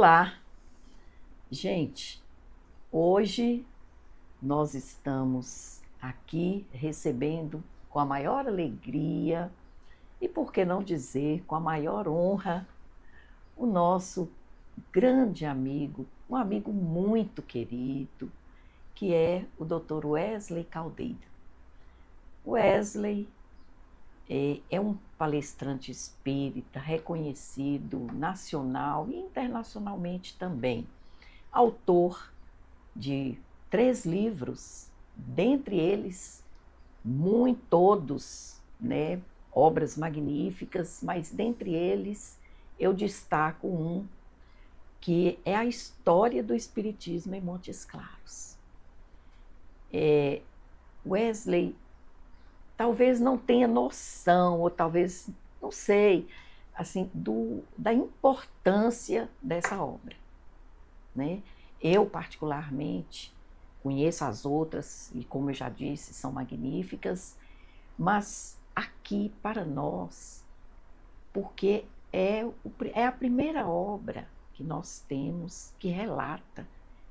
Olá, gente. Hoje nós estamos aqui recebendo com a maior alegria e, por que não dizer, com a maior honra, o nosso grande amigo, um amigo muito querido, que é o Dr. Wesley Caldeira. Wesley é um palestrante espírita reconhecido nacional e internacionalmente também. Autor de 3 livros, dentre eles, todos, né, obras magníficas, mas dentre eles eu destaco um que é a história do Espiritismo em Montes Claros. Wesley talvez não tenha noção, ou talvez, não sei, assim, da importância dessa obra, né? Eu, particularmente, conheço as outras, e como eu já disse, são magníficas, mas aqui para nós, porque é a primeira obra que nós temos que relata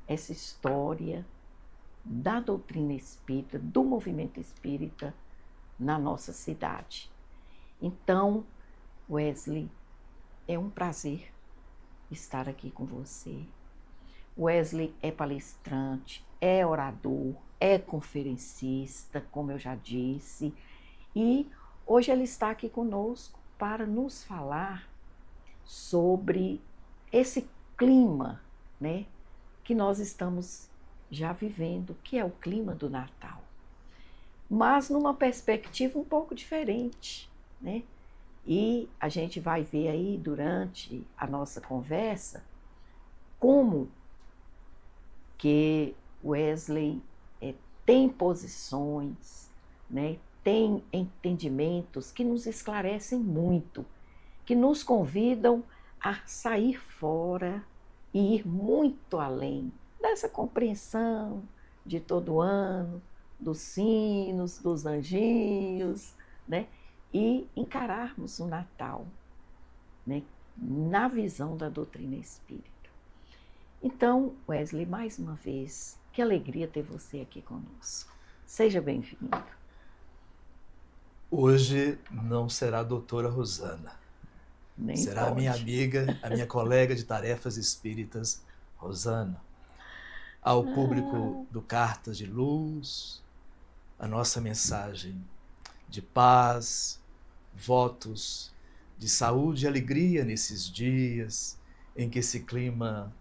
essa história da doutrina espírita, do movimento espírita na nossa cidade. Então, Wesley, é um prazer estar aqui com você. Wesley é palestrante, é orador, é conferencista, como eu já disse, e hoje ele está aqui conosco para nos falar sobre esse clima, né, que nós estamos já vivendo, que é o clima do Natal, mas numa perspectiva um pouco diferente, né? E a gente vai ver aí durante a nossa conversa como que Wesley tem posições, né, tem entendimentos que nos esclarecem muito, que nos convidam a sair fora e ir muito além dessa compreensão de todo ano, dos sinos, dos anjinhos, né, e encararmos o Natal, né, na visão da doutrina espírita. Então, Wesley, mais uma vez, que alegria ter você aqui conosco. Seja bem-vindo. Hoje não será a doutora Rosana. Nem será pode. a minha amiga, a minha colega de tarefas espíritas, Rosana. Ao público do Cartas de Luz, a nossa mensagem de paz, votos de saúde e alegria nesses dias em que esse clima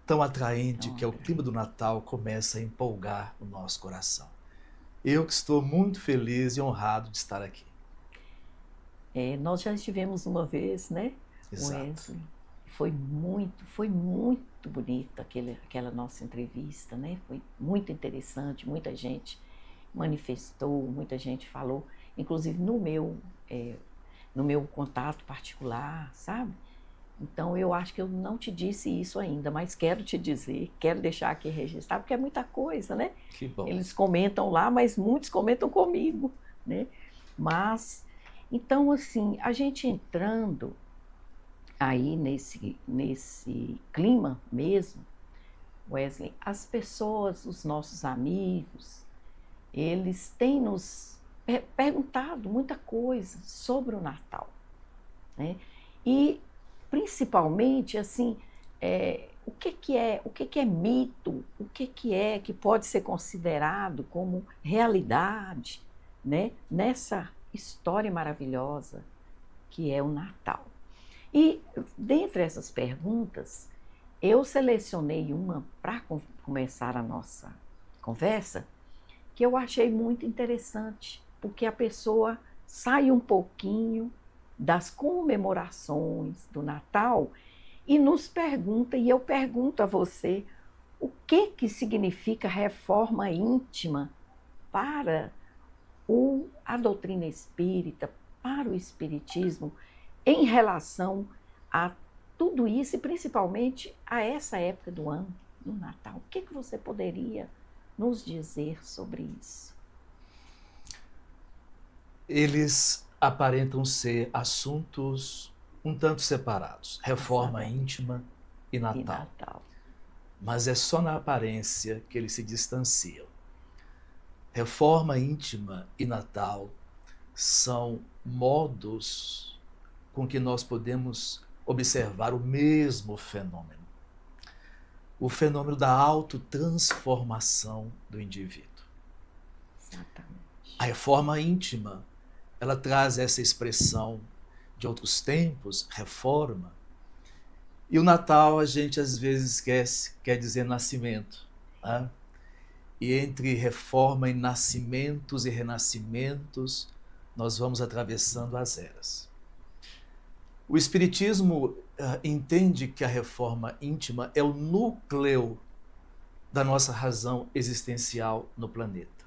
tão atraente, que é o clima do Natal, começa a empolgar o nosso coração. Eu que estou muito feliz e honrado de estar aqui. Nós já estivemos uma vez, né, Exato. Wesley? Foi muito bonita aquela nossa entrevista, né? Foi muito interessante, muita gente manifestou, muita gente falou, inclusive no meu contato particular, sabe? Então, eu acho que eu não te disse isso ainda, mas quero te dizer, quero deixar aqui registrado, porque é muita coisa, né? Que bom. Eles comentam lá, mas muitos comentam comigo, né? Mas, então, assim, a gente entrando aí nesse clima mesmo, Wesley, as pessoas, os nossos amigos, eles têm nos perguntado muita coisa sobre o Natal, né? E principalmente assim, o que é mito, o que é que pode ser considerado como realidade, né? Nessa história maravilhosa que é o Natal. E dentre essas perguntas, eu selecionei uma para começar a nossa conversa que eu achei muito interessante, porque a pessoa sai um pouquinho das comemorações do Natal e nos pergunta, e eu pergunto a você, o que significa reforma íntima para a doutrina espírita, para o espiritismo, em relação a tudo isso e principalmente a essa época do ano, no Natal. O que você poderia nos dizer sobre isso? Eles aparentam ser assuntos um tanto separados. Reforma Exatamente. íntima e E Natal. Natal. Mas é só na aparência que eles se distanciam. Reforma íntima e Natal são modos com que nós podemos observar o mesmo fenômeno. O fenômeno da autotransformação do indivíduo. Exatamente. A reforma íntima, ela traz essa expressão de outros tempos, reforma. E o Natal a gente às vezes esquece, quer dizer nascimento, né? E entre reforma e nascimentos e renascimentos, nós vamos atravessando as eras. O Espiritismo entende que a reforma íntima é o núcleo da nossa razão existencial no planeta.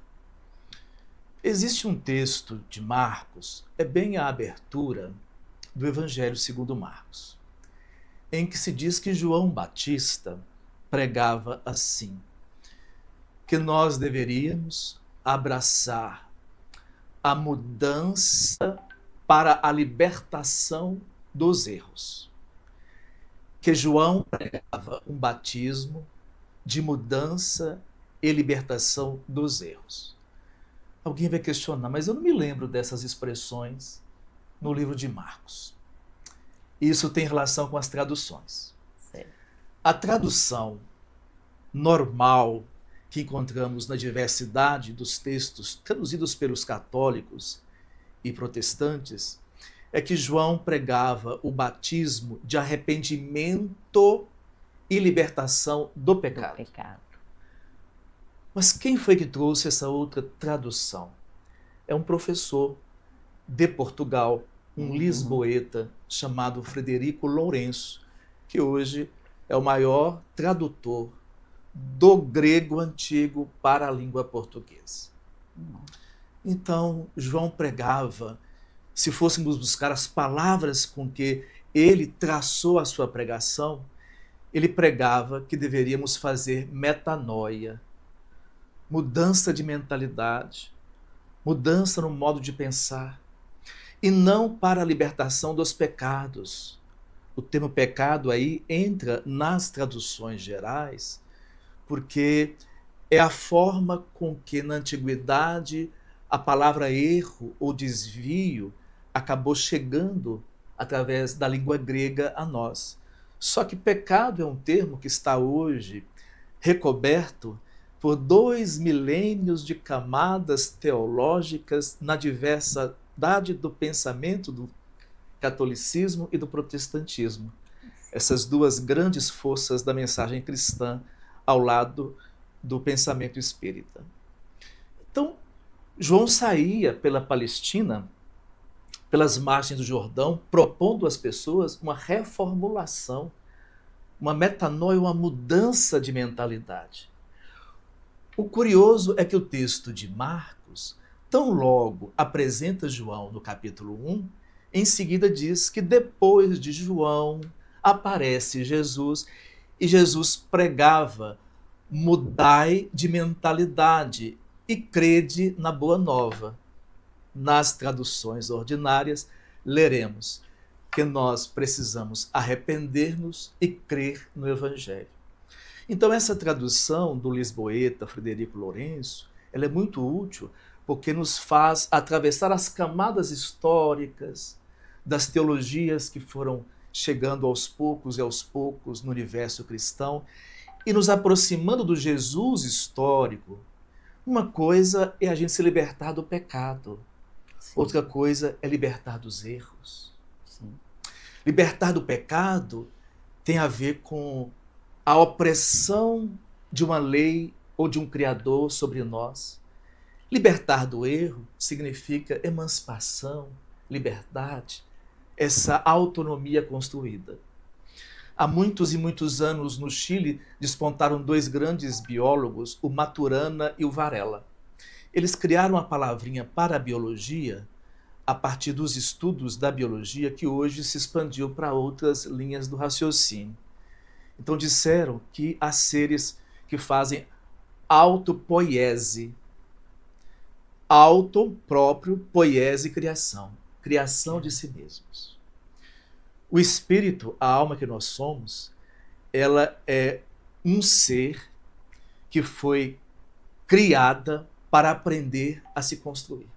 Existe um texto de Marcos, é bem a abertura do Evangelho segundo Marcos, em que se diz que João Batista pregava assim, que nós deveríamos abraçar a mudança para a libertação dos erros. Que João pregava um batismo de mudança e libertação dos erros. Alguém vai questionar, mas eu não me lembro dessas expressões no livro de Marcos. Isso tem relação com as traduções. Certo. A tradução normal que encontramos na diversidade dos textos traduzidos pelos católicos e protestantes é que João pregava o batismo de arrependimento e libertação do pecado. Do pecado. Mas quem foi que trouxe essa outra tradução? É um professor de Portugal, um lisboeta chamado Frederico Lourenço, que hoje é o maior tradutor do grego antigo para a língua portuguesa. Então, João pregava, se fôssemos buscar as palavras com que ele traçou a sua pregação, ele pregava que deveríamos fazer metanoia, mudança de mentalidade, mudança no modo de pensar, e não para a libertação dos pecados. O termo pecado aí entra nas traduções gerais, porque é a forma com que na antiguidade a palavra erro ou desvio acabou chegando através da língua grega a nós. Só que pecado é um termo que está hoje recoberto por 2 milênios de camadas teológicas na diversidade do pensamento do catolicismo e do protestantismo. Essas duas grandes forças da mensagem cristã ao lado do pensamento espírita. Então, João saía pela Palestina, pelas margens do Jordão, propondo às pessoas uma reformulação, uma metanoia, uma mudança de mentalidade. O curioso é que o texto de Marcos, tão logo apresenta João no capítulo 1, em seguida diz que depois de João aparece Jesus e Jesus pregava: mudai de mentalidade e crede na boa nova. Nas traduções ordinárias, leremos que nós precisamos arrepender-nos e crer no Evangelho. Então, essa tradução do lisboeta Frederico Lourenço, ela é muito útil porque nos faz atravessar as camadas históricas das teologias que foram chegando aos poucos no universo cristão e nos aproximando do Jesus histórico. Uma coisa é a gente se libertar do pecado. Sim. Outra coisa é libertar dos erros. Sim. Libertar do pecado tem a ver com a opressão de uma lei ou de um criador sobre nós. Libertar do erro significa emancipação, liberdade, essa autonomia construída. Há muitos e muitos anos no Chile despontaram 2 grandes biólogos, o Maturana e o Varela. Eles criaram a palavrinha para a biologia a partir dos estudos da biologia que hoje se expandiu para outras linhas do raciocínio. Então disseram que há seres que fazem autopoiese. Auto, próprio, poiese, criação. Criação de si mesmos. O espírito, a alma que nós somos, ela é um ser que foi criada para aprender a se construir.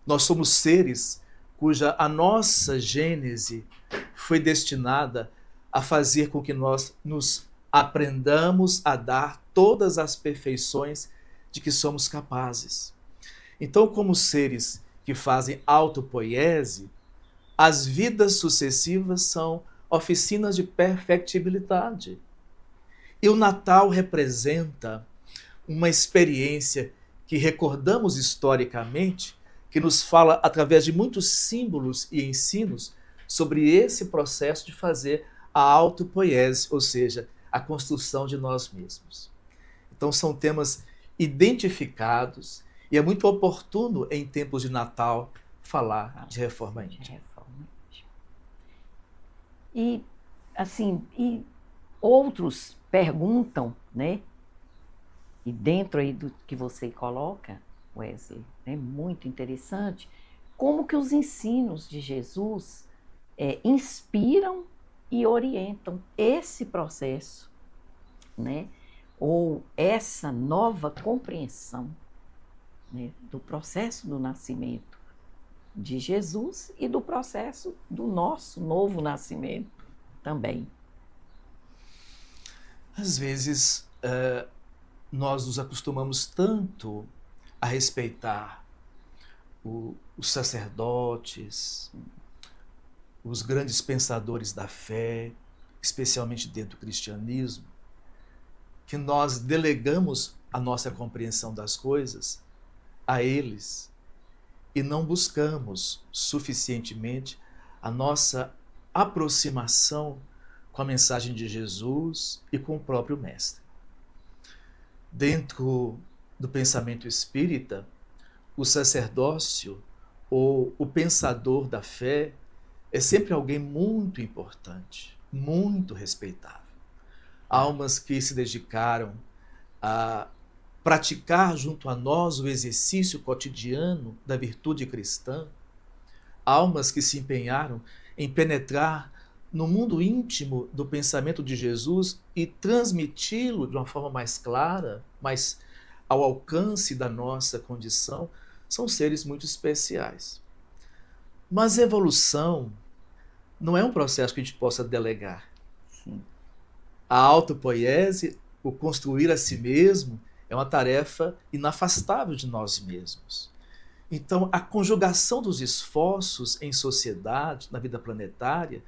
Nós somos seres cuja a nossa gênese foi destinada a fazer com que nós nos aprendamos a dar todas as perfeições de que somos capazes. Então, como seres que fazem autopoiese, as vidas sucessivas são oficinas de perfectibilidade. E o Natal representa uma experiência que recordamos historicamente, que nos fala através de muitos símbolos e ensinos sobre esse processo de fazer a autopoiese, ou seja, a construção de nós mesmos. Então são temas identificados e é muito oportuno em tempos de Natal falar de reforma íntima. E assim, outros perguntam, né? E dentro aí do que você coloca, Wesley, é muito interessante, como que os ensinos de Jesus inspiram e orientam esse processo, né? Ou essa nova compreensão, né, do processo do nascimento de Jesus e do processo do nosso novo nascimento também. Às vezes, nós nos acostumamos tanto a respeitar os sacerdotes, os grandes pensadores da fé, especialmente dentro do cristianismo, que nós delegamos a nossa compreensão das coisas a eles e não buscamos suficientemente a nossa aproximação com a mensagem de Jesus e com o próprio Mestre. Dentro do pensamento espírita, o sacerdócio ou o pensador da fé é sempre alguém muito importante, muito respeitável. Almas que se dedicaram a praticar junto a nós o exercício cotidiano da virtude cristã, almas que se empenharam em penetrar no mundo íntimo do pensamento de Jesus e transmiti-lo de uma forma mais clara, mais ao alcance da nossa condição, são seres muito especiais. Mas evolução não é um processo que a gente possa delegar. Sim. A autopoiese, o construir a si mesmo, é uma tarefa inafastável de nós mesmos. Então, a conjugação dos esforços em sociedade, na vida planetária,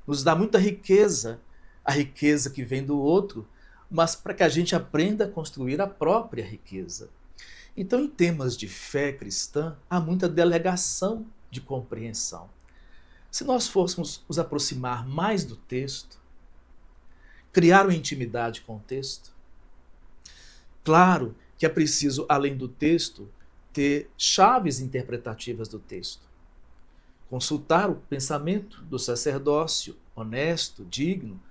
nos dá muita riqueza, a riqueza que vem do outro, mas para que a gente aprenda a construir a própria riqueza. Então, em temas de fé cristã, há muita delegação de compreensão. Se nós fôssemos nos aproximar mais do texto, criar uma intimidade com o texto, claro que é preciso, além do texto, ter chaves interpretativas do texto. Consultar o pensamento do sacerdócio honesto, digno,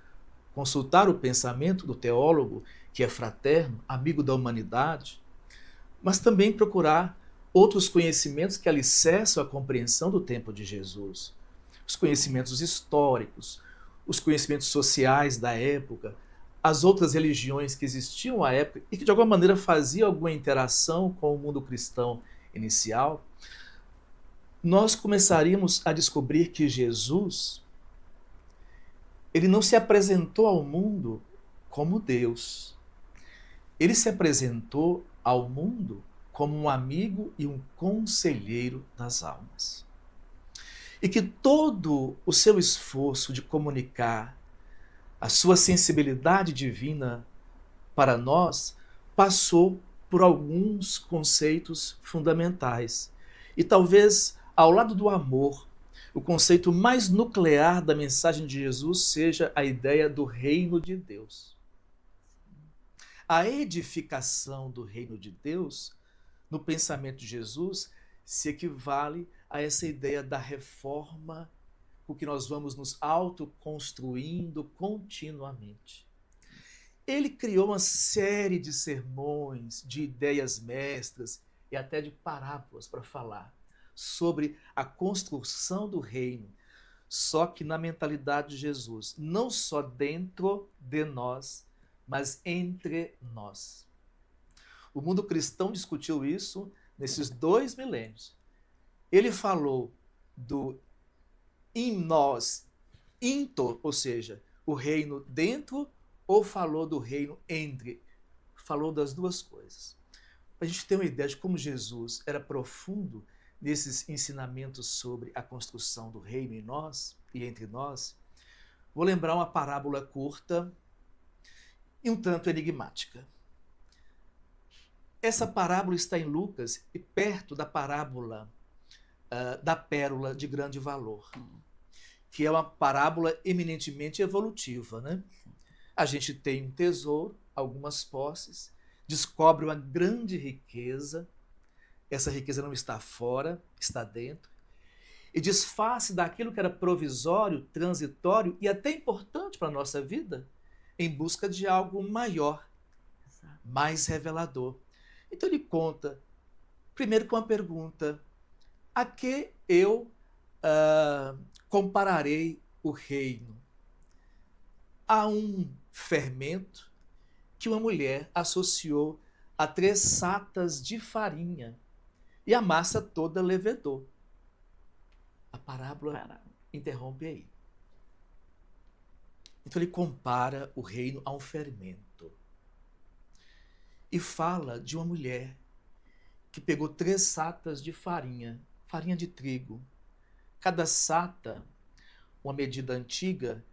consultar o pensamento do teólogo, que é fraterno, amigo da humanidade, mas também procurar outros conhecimentos que alicerçam a compreensão do tempo de Jesus. Os conhecimentos históricos, os conhecimentos sociais da época, as outras religiões que existiam à época e que de alguma maneira faziam alguma interação com o mundo cristão inicial, nós começaríamos a descobrir que Jesus, ele não se apresentou ao mundo como Deus. Ele se apresentou ao mundo como um amigo e um conselheiro das almas. E que todo o seu esforço de comunicar a sua sensibilidade divina para nós passou por alguns conceitos fundamentais. E talvez, ao lado do amor, o conceito mais nuclear da mensagem de Jesus seja a ideia do reino de Deus. A edificação do reino de Deus, no pensamento de Jesus, se equivale a essa ideia da reforma com que nós vamos nos autoconstruindo continuamente. Ele criou uma série de sermões, de ideias mestras e até de parábolas para falar sobre a construção do reino, só que na mentalidade de Jesus, não só dentro de nós, mas entre nós. O mundo cristão discutiu isso nesses 2 milênios. Ele falou do em nós, into, ou seja, o reino dentro, ou falou do reino entre? Falou das duas coisas. Para a gente ter uma ideia de como Jesus era profundo nesses ensinamentos sobre a construção do reino em nós e entre nós, vou lembrar uma parábola curta e um tanto enigmática. Essa parábola está em Lucas e perto da parábola da pérola de grande valor, que é uma parábola eminentemente evolutiva, né? A gente tem um tesouro, algumas posses, descobre uma grande riqueza, essa riqueza não está fora, está dentro, e desfaz-se daquilo que era provisório, transitório e até importante para a nossa vida, em busca de algo maior, mais revelador. Então ele conta, primeiro com uma pergunta: a que eu compararei o reino? A um fermento que uma mulher associou a 3 satas de farinha e a massa toda levedou. A parábola interrompe aí. Então ele compara o reino a um fermento e fala de uma mulher que pegou 3 satas de farinha, farinha de trigo. Cada sata, uma medida antiga,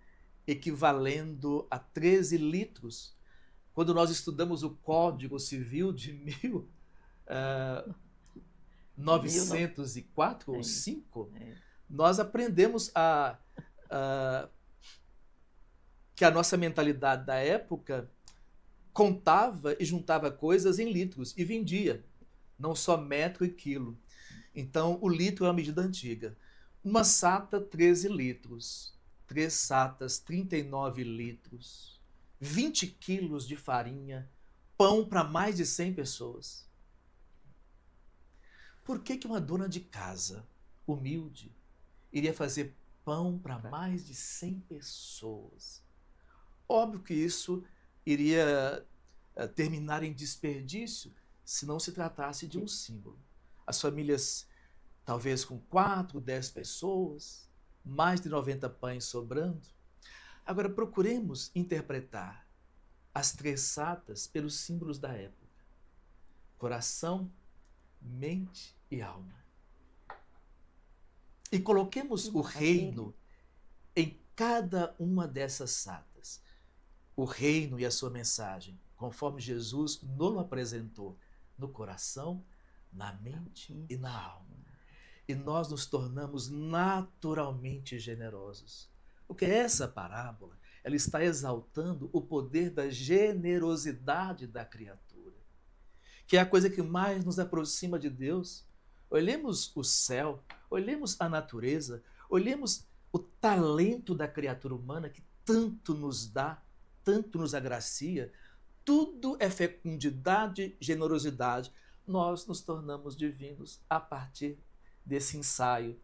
equivalendo a 13 litros. Quando nós estudamos o Código Civil de 1904 ou 5, nós aprendemos que a nossa mentalidade da época contava e juntava coisas em litros e vendia, não só metro e quilo. Então, o litro é uma medida antiga. Uma sata, 13 litros. 3 satas, 39 litros. 20 quilos de farinha. Pão para mais de 100 pessoas. Por que uma dona de casa, humilde, iria fazer pão para mais de 100 pessoas? Óbvio que isso iria terminar em desperdício se não se tratasse de um símbolo. As famílias, talvez com 4, 10 pessoas, mais de 90 pães sobrando. Agora, procuremos interpretar as 3 satas pelos símbolos da época: coração, mente e alma. E coloquemos o reino em cada uma dessas satas. O reino e a sua mensagem, conforme Jesus nos apresentou, no coração, na mente e na alma. E nós nos tornamos naturalmente generosos. Porque essa parábola, ela está exaltando o poder da generosidade da criatura, que é a coisa que mais nos aproxima de Deus. Olhemos o céu, olhemos a natureza, olhemos o talento da criatura humana que tanto nos dá, tanto nos agracia. Tudo é fecundidade, generosidade. Nós nos tornamos divinos a partir desse ensaio.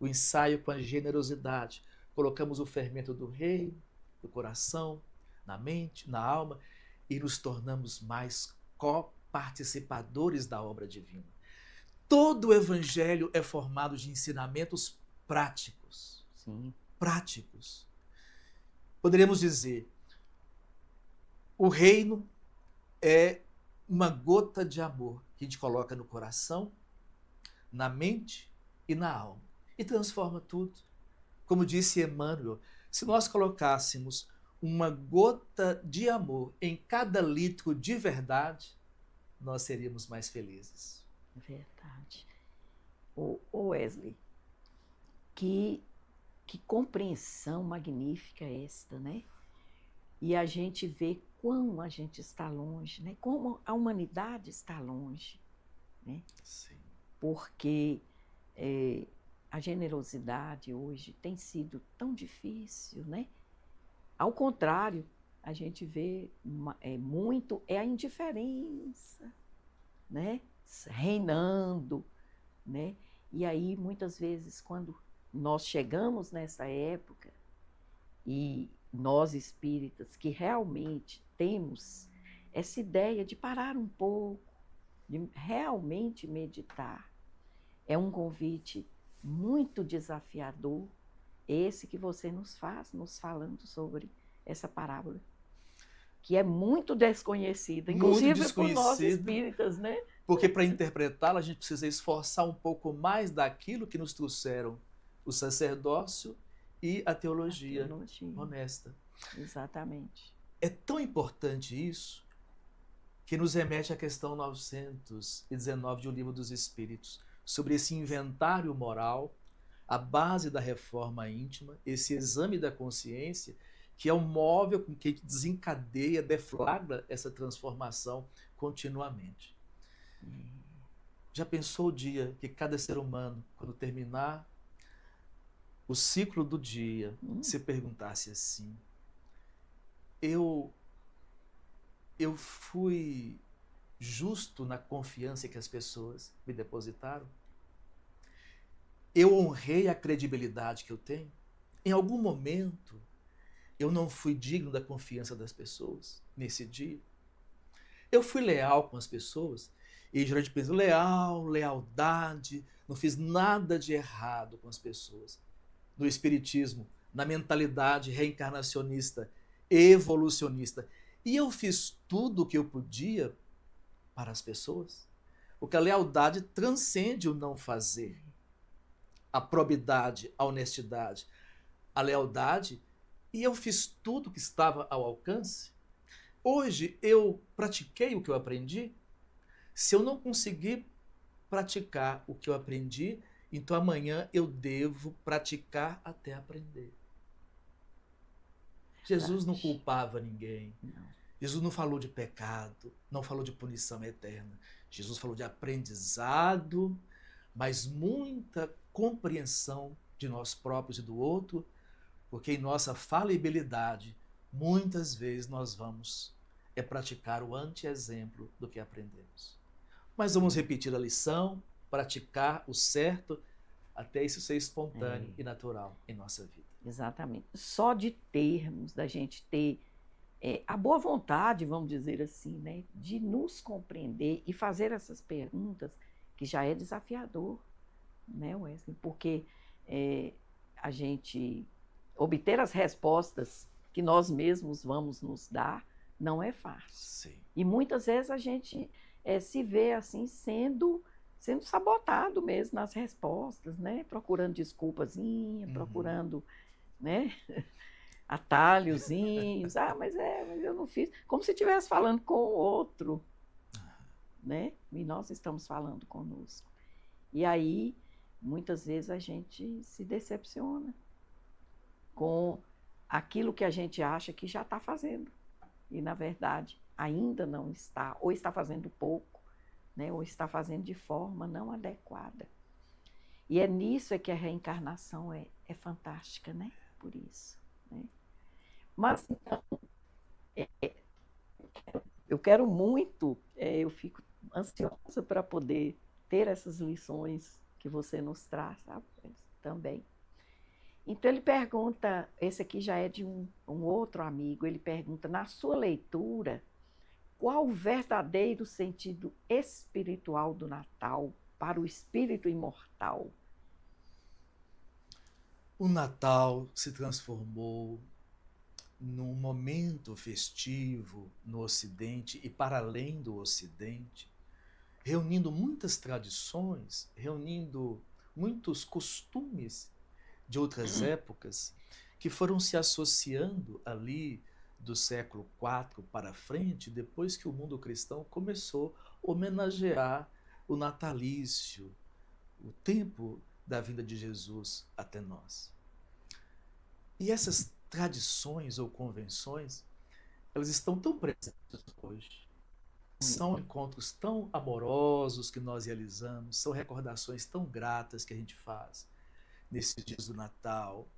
O ensaio com a generosidade. Colocamos o fermento do reino, do coração, na mente, na alma, e nos tornamos mais coparticipadores da obra divina. Todo o evangelho é formado de ensinamentos práticos. Sim. Práticos. Poderíamos dizer, o reino é uma gota de amor que a gente coloca no coração, na mente e na alma. E transforma tudo. Como disse Emmanuel, se nós colocássemos uma gota de amor em cada litro de verdade, nós seríamos mais felizes. Verdade. O Wesley, que compreensão magnífica esta, né? E a gente vê quão a gente está longe, né? Como a humanidade está longe, né? Sim. Porque a generosidade hoje tem sido tão difícil, né? Ao contrário, a gente vê muito a indiferença, né? Reinando, né? E aí, muitas vezes, quando nós chegamos nessa época e nós espíritas que realmente temos essa ideia de parar um pouco, de realmente meditar. É um convite muito desafiador, esse que você nos faz, nos falando sobre essa parábola, que é muito desconhecida, inclusive por nós espíritas, né? Porque para interpretá-la a gente precisa esforçar um pouco mais daquilo que nos trouxeram o sacerdócio e a teologia honesta. Exatamente. É tão importante isso que nos remete à questão 919 de O Livro dos Espíritos, sobre esse inventário moral, a base da reforma íntima, esse exame da consciência, que é o móvel com que desencadeia, deflagra essa transformação continuamente. Já pensou o dia que cada ser humano, quando terminar o ciclo do dia, se perguntasse assim: eu fui justo na confiança que as pessoas me depositaram? Eu honrei a credibilidade que eu tenho? Em algum momento eu não fui digno da confiança das pessoas nesse dia? Eu fui leal com as pessoas? E geralmente pensa, lealdade, não fiz nada de errado com as pessoas. No espiritismo, na mentalidade reencarnacionista, evolucionista, e eu fiz tudo o que eu podia para as pessoas? Porque a lealdade transcende o não fazer. A probidade, a honestidade, a lealdade, e eu fiz tudo que estava ao alcance? Hoje eu pratiquei o que eu aprendi? Se eu não conseguir praticar o que eu aprendi, então amanhã eu devo praticar até aprender. Jesus não culpava ninguém. Jesus não falou de pecado, não falou de punição eterna. Jesus falou de aprendizado, mas muita compreensão de nós próprios e do outro, porque em nossa falibilidade, muitas vezes nós vamos praticar o anti-exemplo do que aprendemos. Mas vamos repetir a lição, praticar o certo, até isso ser espontâneo e natural em nossa vida. Exatamente. Só de termos, da gente ter a boa vontade, vamos dizer assim, né, de nos compreender e fazer essas perguntas, que já é desafiador, né, Wesley? Porque a gente obter as respostas que nós mesmos vamos nos dar não é fácil. Sim. E muitas vezes a gente se vê assim sendo sabotado mesmo nas respostas, né? Procurando desculpazinha, procurando, né? Atalhozinhos. Mas eu não fiz. Como se estivesse falando com o outro, né? E nós estamos falando conosco. E aí, muitas vezes a gente se decepciona com aquilo que a gente acha que já está fazendo. E, na verdade, ainda não está, ou está fazendo pouco, né? Ou está fazendo de forma não adequada. E é nisso que a reencarnação é fantástica, né? Por isso. Né? Mas, então, eu quero muito, eu fico ansiosa para poder ter essas lições que você nos traz, sabe? Também. Então ele pergunta, esse aqui já é de um outro amigo, ele pergunta, na sua leitura, qual o verdadeiro sentido espiritual do Natal para o espírito imortal? O Natal se transformou num momento festivo no Ocidente e para além do Ocidente, reunindo muitas tradições, reunindo muitos costumes de outras épocas que foram se associando ali do século IV para frente, depois que o mundo cristão começou a homenagear o natalício, o tempo da vinda de Jesus até nós. E essas tradições ou convenções, elas estão tão presentes hoje. São encontros tão amorosos que nós realizamos, são recordações tão gratas que a gente faz nesses dias do Natal.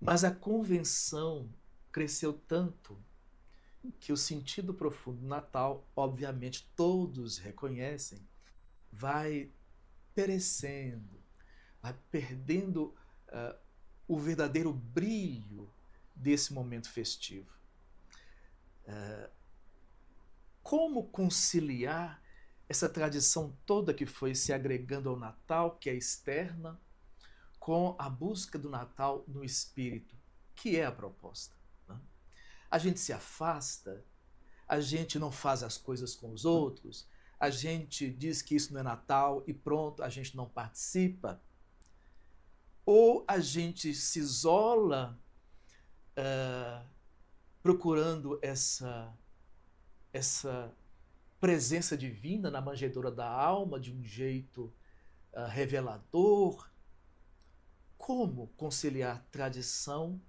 Mas a convenção cresceu tanto que o sentido profundo do Natal, obviamente todos reconhecem, vai perecendo, vai perdendo o verdadeiro brilho desse momento festivo. Como conciliar essa tradição toda que foi se agregando ao Natal, que é externa, com a busca do Natal no espírito, que é a proposta, né? A gente se afasta, a gente não faz as coisas com os outros, a gente diz que isso não é Natal e pronto, a gente não participa. Ou a gente se isola procurando essa presença divina na manjedoura da alma de um jeito revelador. Como conciliar tradição?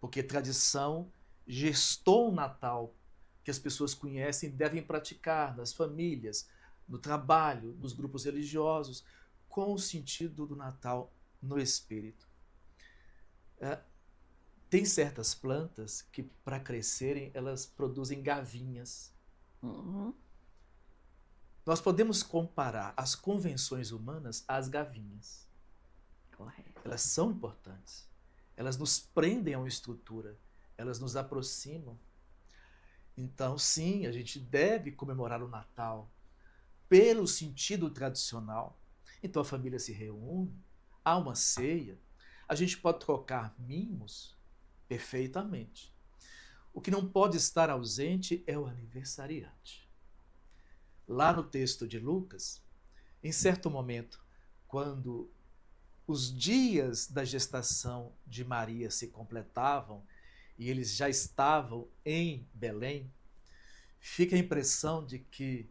Porque tradição gestou um Natal que as pessoas conhecem e devem praticar nas famílias, no trabalho, nos grupos religiosos, com o sentido do Natal no espírito. Tem certas plantas que, para crescerem, elas produzem gavinhas. Uhum. Nós podemos comparar as convenções humanas às gavinhas. Correto. Elas são importantes. Elas nos prendem a uma estrutura. Elas nos aproximam. Então, sim, a gente deve comemorar o Natal pelo sentido tradicional. Então, a família se reúne, há uma ceia, a gente pode trocar mimos perfeitamente. O que não pode estar ausente é o aniversariante. Lá no texto de Lucas, em certo momento, quando os dias da gestação de Maria se completavam e eles já estavam em Belém, fica a impressão de que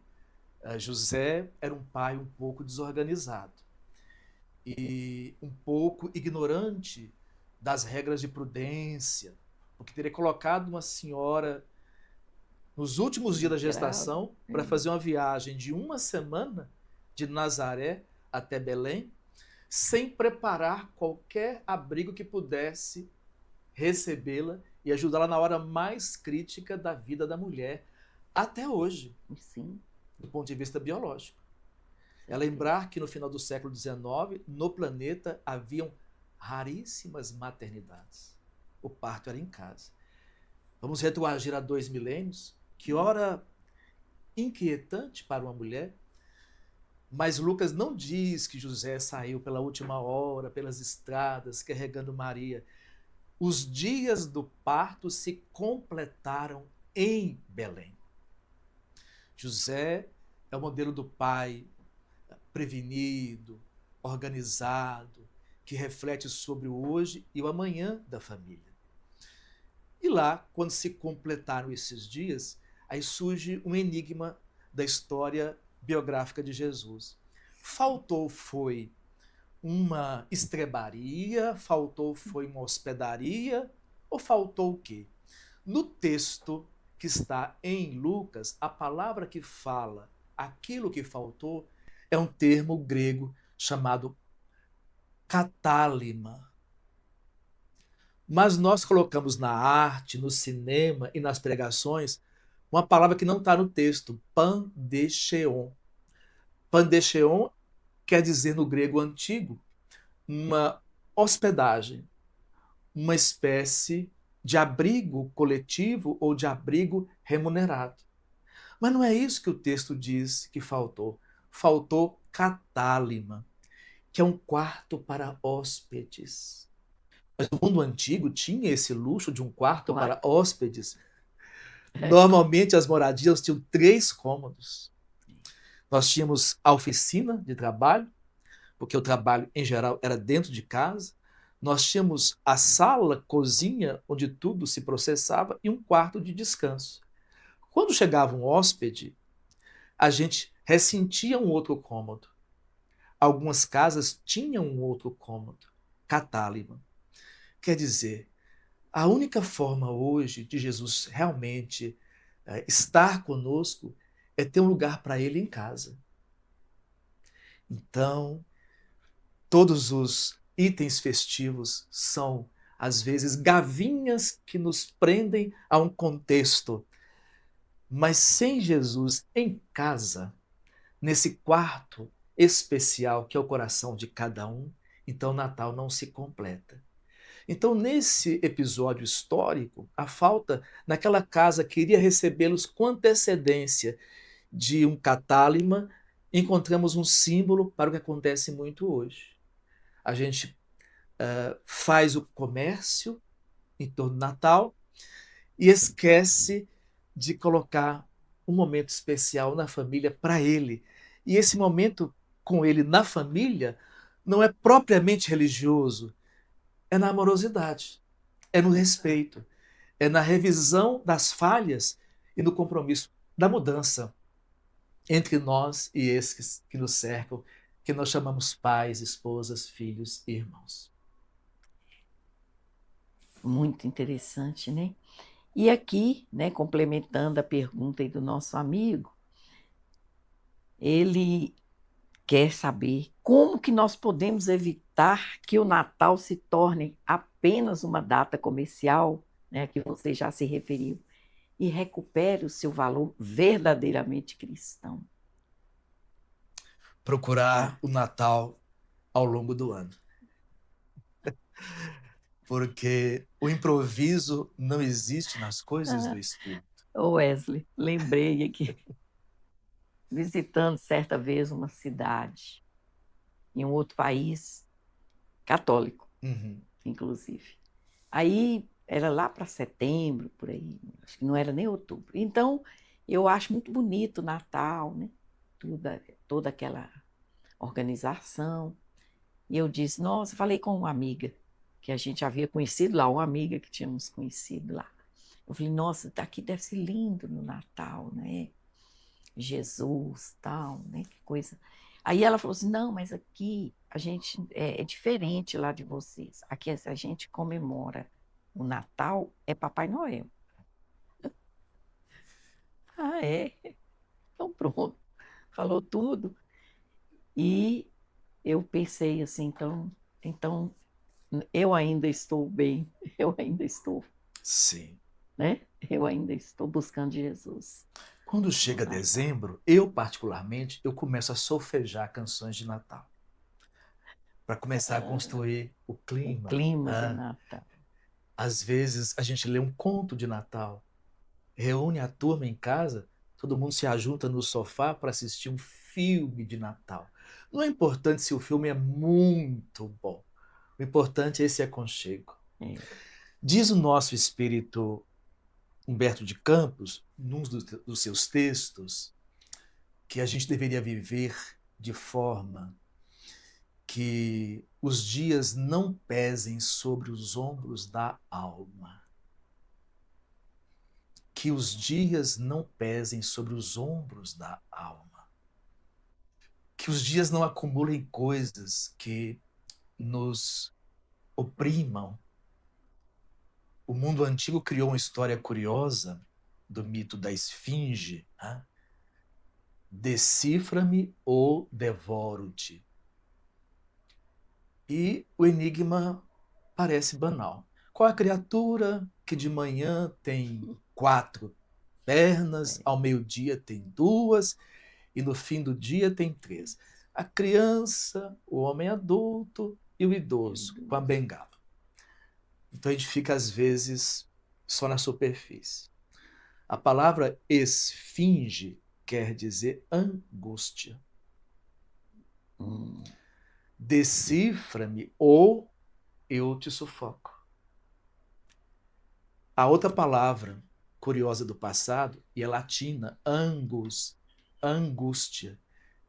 José era um pai um pouco desorganizado e um pouco ignorante das regras de prudência, porque teria colocado uma senhora nos últimos dias da gestação para fazer uma viagem de uma semana de Nazaré até Belém, sem preparar qualquer abrigo que pudesse recebê-la e ajudá-la na hora mais crítica da vida da mulher, até hoje, Sim. do ponto de vista biológico. É lembrar que no final do século XIX, no planeta, haviam raríssimas maternidades. O parto era em casa. Vamos retroagir a 2 milênios, que hora inquietante para uma mulher, mas Lucas não diz que José saiu pela última hora, pelas estradas, carregando Maria. Os dias do parto se completaram em Belém. José é o modelo do pai prevenido, organizado, que reflete sobre o hoje e o amanhã da família. E lá, quando se completaram esses dias, aí surge um enigma da história biográfica de Jesus. Faltou foi uma estrebaria, faltou foi uma hospedaria, ou faltou o quê? No texto que está em Lucas, a palavra que fala aquilo que faltou é um termo grego chamado catálima. Mas nós colocamos na arte, no cinema e nas pregações uma palavra que não está no texto, pandecheion. Pandecheion quer dizer no grego antigo uma hospedagem, uma espécie de abrigo coletivo ou de abrigo remunerado. Mas não é isso que o texto diz que faltou. Faltou catálima, que é um quarto para hóspedes. Mas no mundo antigo tinha esse luxo de um quarto para hóspedes. Normalmente as moradias tinham 3 cômodos. Nós tínhamos a oficina de trabalho, porque o trabalho em geral era dentro de casa. Nós tínhamos a sala, cozinha, onde tudo se processava, e um quarto de descanso. Quando chegava um hóspede, a gente ressentia um outro cômodo. Algumas casas tinham um outro cômodo, catálima. Quer dizer, a única forma hoje de Jesus realmente estar conosco é ter um lugar para ele em casa. Então, todos os itens festivos são, às vezes, gavinhas que nos prendem a um contexto. Mas sem Jesus em casa, nesse quarto especial que é o coração de cada um, então o Natal não se completa. Então, nesse episódio histórico, a falta naquela casa que iria recebê-los com antecedência de um catálima, encontramos um símbolo para o que acontece muito hoje. A gente faz o comércio em torno do Natal e esquece de colocar um momento especial na família para ele. E esse momento com ele na família não é propriamente religioso, é na amorosidade, é no respeito, é na revisão das falhas e no compromisso da mudança entre nós e esses que nos cercam, que nós chamamos pais, esposas, filhos e irmãos. Muito interessante, né? E aqui, né, complementando a pergunta aí do nosso amigo, ele quer saber como que nós podemos evitar que o Natal se torne apenas uma data comercial, né, que você já se referiu, e recupere o seu valor verdadeiramente cristão. Procurar o Natal ao longo do ano. Porque o improviso não existe nas coisas do Espírito. Ô Wesley, lembrei aqui, visitando certa vez uma cidade, em um outro país, católico, inclusive. Aí era lá para setembro, por aí, acho que não era nem outubro. Então, eu acho muito bonito o Natal, né? Toda aquela organização. E eu disse, nossa, falei com uma amiga que a gente havia conhecido lá, uma amiga que tínhamos conhecido lá. Eu falei, nossa, daqui deve ser lindo no Natal, né? Jesus, tal, né? Que coisa. Aí ela falou assim, não, mas aqui a gente é diferente lá de vocês. Aqui a gente comemora o Natal, é Papai Noel. Ah, é? Então pronto. Falou tudo. E eu pensei assim, então eu ainda estou bem, eu ainda estou, Sim. né? Eu ainda estou buscando Jesus. Quando chega dezembro, eu particularmente, eu começo a solfejar canções de Natal. Para começar a construir o clima. O clima de Natal. Às vezes a gente lê um conto de Natal, reúne a turma em casa, todo mundo se ajunta no sofá para assistir um filme de Natal. Não é importante se o filme é muito bom. O importante é esse aconchego. É. Diz o nosso espírito Humberto de Campos, num dos seus textos, que a gente deveria viver de forma que os dias não pesem sobre os ombros da alma. Que os dias não pesem sobre os ombros da alma. Que os dias não acumulem coisas que nos oprimam. O mundo antigo criou uma história curiosa do mito da esfinge. Né? Decifra-me ou devoro-te. E o enigma parece banal. Qual a criatura que de manhã tem 4 pernas, ao meio-dia tem 2 e no fim do dia tem 3? A criança, o homem adulto e o idoso, com a bengala. Então a gente fica, às vezes, só na superfície. A palavra esfinge quer dizer angústia. Decifra-me ou eu te sufoco. A outra palavra curiosa do passado, e é latina, angus, angústia,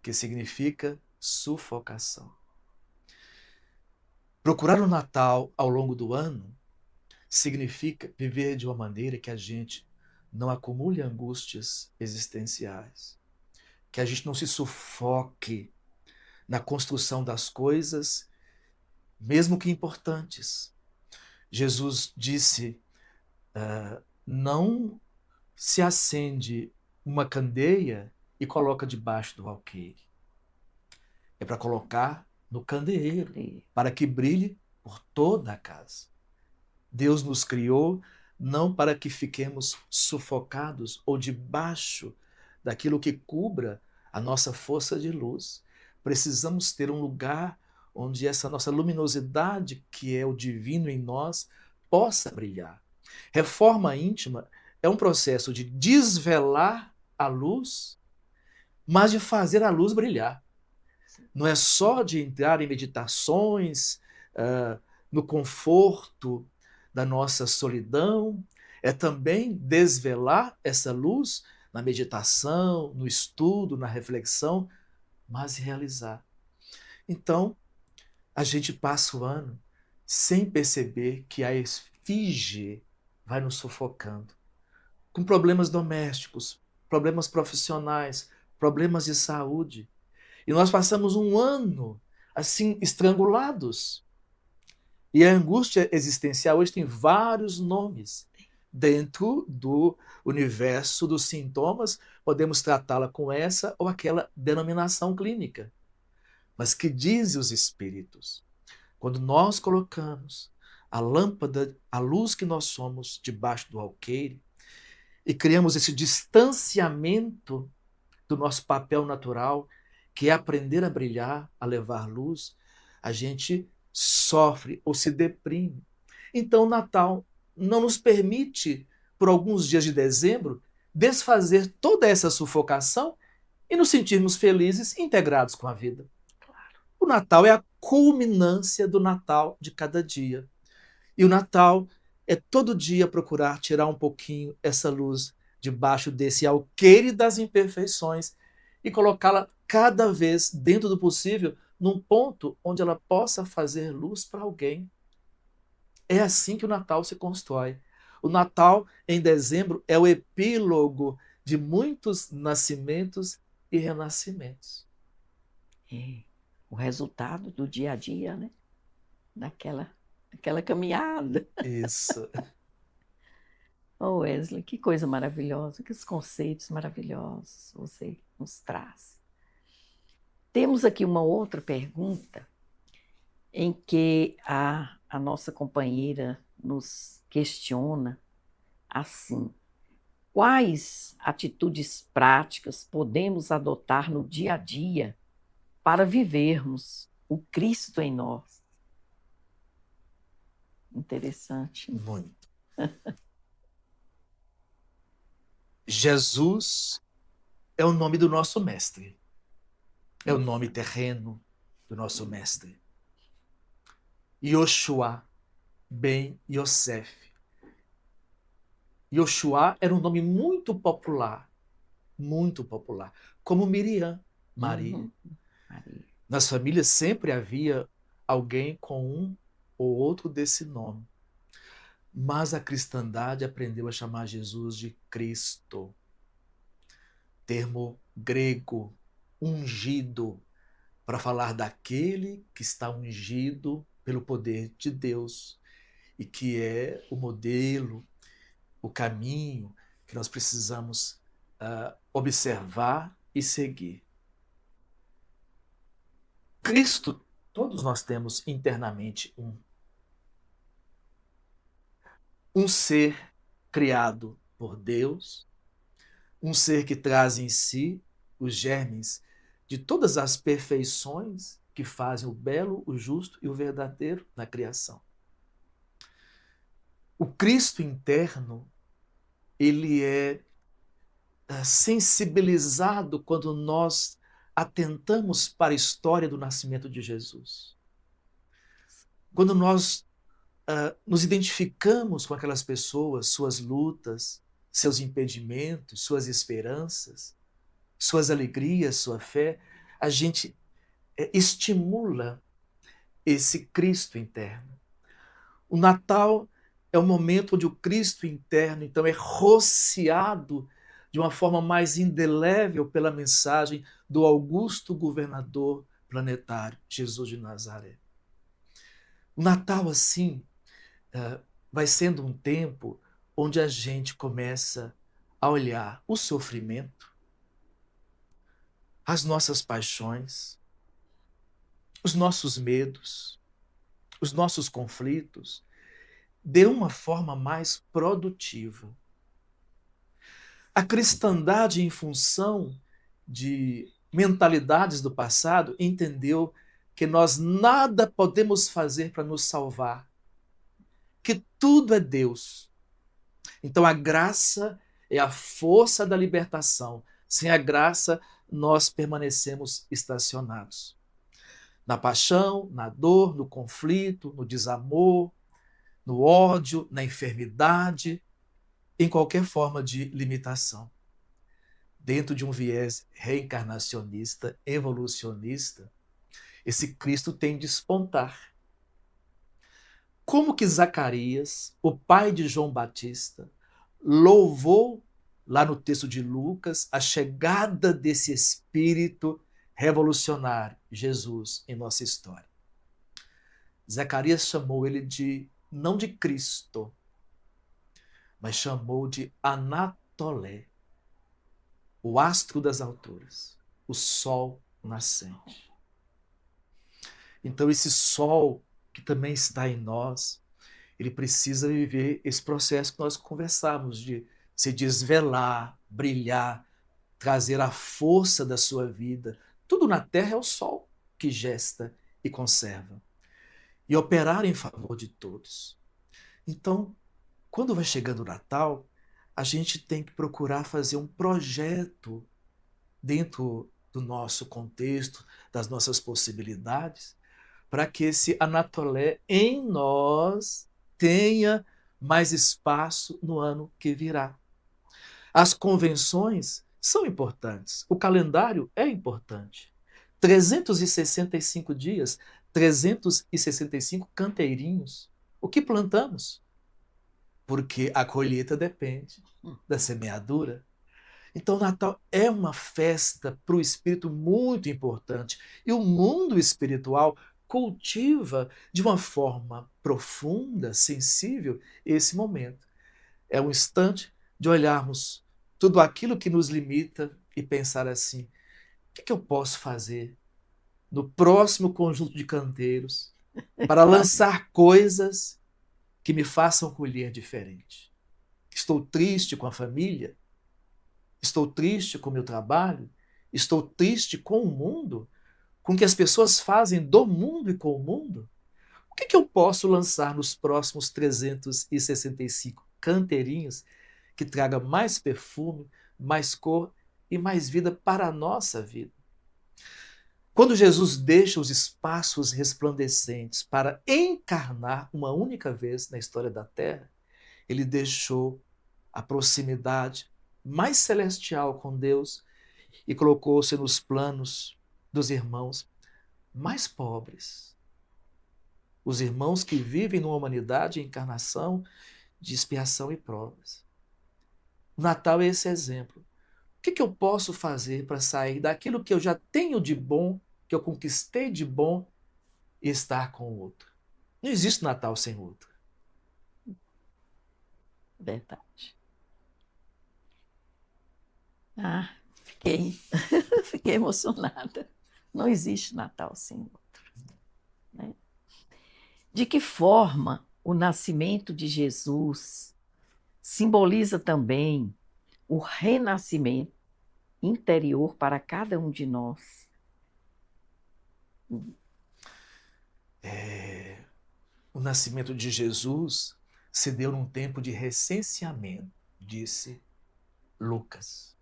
que significa sufocação. Procurar o Natal ao longo do ano significa viver de uma maneira que a gente não acumule angústias existenciais, que a gente não se sufoque na construção das coisas, mesmo que importantes. Jesus disse, não se acende uma candeia e coloca debaixo do alqueire. É para colocar no candeeiro, para que brilhe por toda a casa. Deus nos criou não para que fiquemos sufocados ou debaixo daquilo que cubra a nossa força de luz. Precisamos ter um lugar onde essa nossa luminosidade, que é o divino em nós, possa brilhar. Reforma íntima é um processo de desvelar a luz, mas de fazer a luz brilhar. Não é só de entrar em meditações, no conforto da nossa solidão, é também desvelar essa luz na meditação, no estudo, na reflexão, mas realizar. Então, a gente passa o ano sem perceber que a esfinge vai nos sufocando, com problemas domésticos, problemas profissionais, problemas de saúde. E nós passamos um ano assim estrangulados. E a angústia existencial hoje tem vários nomes. Dentro do universo dos sintomas, podemos tratá-la com essa ou aquela denominação clínica. Mas que dizem os espíritos? Quando nós colocamos a lâmpada, a luz que nós somos debaixo do alqueire e criamos esse distanciamento do nosso papel natural, que é aprender a brilhar, a levar luz, a gente sofre ou se deprime. Então o Natal não nos permite, por alguns dias de dezembro, desfazer toda essa sufocação e nos sentirmos felizes e integrados com a vida. O Natal é a culminância do Natal de cada dia. E o Natal é todo dia procurar tirar um pouquinho essa luz debaixo desse alqueire das imperfeições e colocá-la cada vez, dentro do possível, num ponto onde ela possa fazer luz para alguém. É assim que o Natal se constrói. O Natal, em dezembro, é o epílogo de muitos nascimentos e renascimentos. É o resultado do dia a dia, né? Daquela caminhada. Isso. Oh, Wesley, que coisa maravilhosa, que conceitos maravilhosos você nos traz. Temos aqui uma outra pergunta em que a nossa companheira nos questiona assim: quais atitudes práticas podemos adotar no dia a dia para vivermos o Cristo em nós? Interessante. Muito. Jesus é o nome do nosso mestre. É o nome terreno do nosso mestre. Yoshua ben Yosef. Yoshua era um nome muito popular, como Miriam, Maria. Maria. Nas famílias sempre havia alguém com um ou outro desse nome. Mas a cristandade aprendeu a chamar Jesus de Cristo. Termo grego, ungido, para falar daquele que está ungido pelo poder de Deus e que é o modelo, o caminho que nós precisamos observar e seguir. Cristo, todos nós temos internamente um ser criado por Deus, um ser que traz em si os germes de todas as perfeições que fazem o belo, o justo e o verdadeiro na criação. O Cristo interno, ele é sensibilizado quando nós atentamos para a história do nascimento de Jesus. Quando nós nos identificamos com aquelas pessoas, suas lutas, seus impedimentos, suas esperanças, suas alegrias, sua fé, a gente estimula esse Cristo interno. O Natal é o momento onde o Cristo interno, então, é rociado de uma forma mais indelével pela mensagem do augusto governador planetário, Jesus de Nazaré. O Natal, assim, vai sendo um tempo onde a gente começa a olhar o sofrimento, as nossas paixões, os nossos medos, os nossos conflitos, de uma forma mais produtiva. A cristandade, em função de mentalidades do passado, entendeu que nós nada podemos fazer para nos salvar, que tudo é Deus. Então a graça é a força da libertação. Sem a graça, nós permanecemos estacionados. Na paixão, na dor, no conflito, no desamor, no ódio, na enfermidade, em qualquer forma de limitação. Dentro de um viés reencarnacionista, evolucionista, esse Cristo tem de despontar. Como que Zacarias, o pai de João Batista, louvou, lá no texto de Lucas, a chegada desse Espírito revolucionário, Jesus, em nossa história. Zacarias chamou ele não de Cristo, mas chamou de Anatolé, o astro das alturas, o sol nascente. Então esse sol que também está em nós, ele precisa viver esse processo que nós conversamos, de se desvelar, brilhar, trazer a força da sua vida. Tudo na Terra é o sol que gesta e conserva. E operar em favor de todos. Então, quando vai chegando o Natal, a gente tem que procurar fazer um projeto dentro do nosso contexto, das nossas possibilidades, para que esse Anatolé em nós tenha mais espaço no ano que virá. As convenções são importantes, o calendário é importante. 365 dias, 365 canteirinhos. O que plantamos? Porque a colheita depende da semeadura. Então, o Natal é uma festa para o espírito muito importante. E o mundo espiritual cultiva de uma forma profunda, sensível, esse momento. É um instante de olharmos tudo aquilo que nos limita e pensar assim: o que eu posso fazer no próximo conjunto de canteiros para lançar coisas que me façam colher diferente? Estou triste com a família? Estou triste com o meu trabalho? Estou triste com o mundo? Com o que as pessoas fazem do mundo e com o mundo? O que eu posso lançar nos próximos 365 canteirinhos que traga mais perfume, mais cor e mais vida para a nossa vida? Quando Jesus deixa os espaços resplandecentes para encarnar uma única vez na história da Terra, ele deixou a proximidade mais celestial com Deus e colocou-se nos planos dos irmãos mais pobres. Os irmãos que vivem numa humanidade em encarnação de expiação e provas. O Natal é esse exemplo. O que eu posso fazer para sair daquilo que eu já tenho de bom, que eu conquistei de bom, e estar com o outro? Não existe Natal sem outro. Verdade. Ah, fiquei emocionada. Não existe Natal sem outro. Né? De que forma o nascimento de Jesus simboliza também o renascimento interior para cada um de nós? O nascimento de Jesus se deu num tempo de recenseamento, disse Lucas.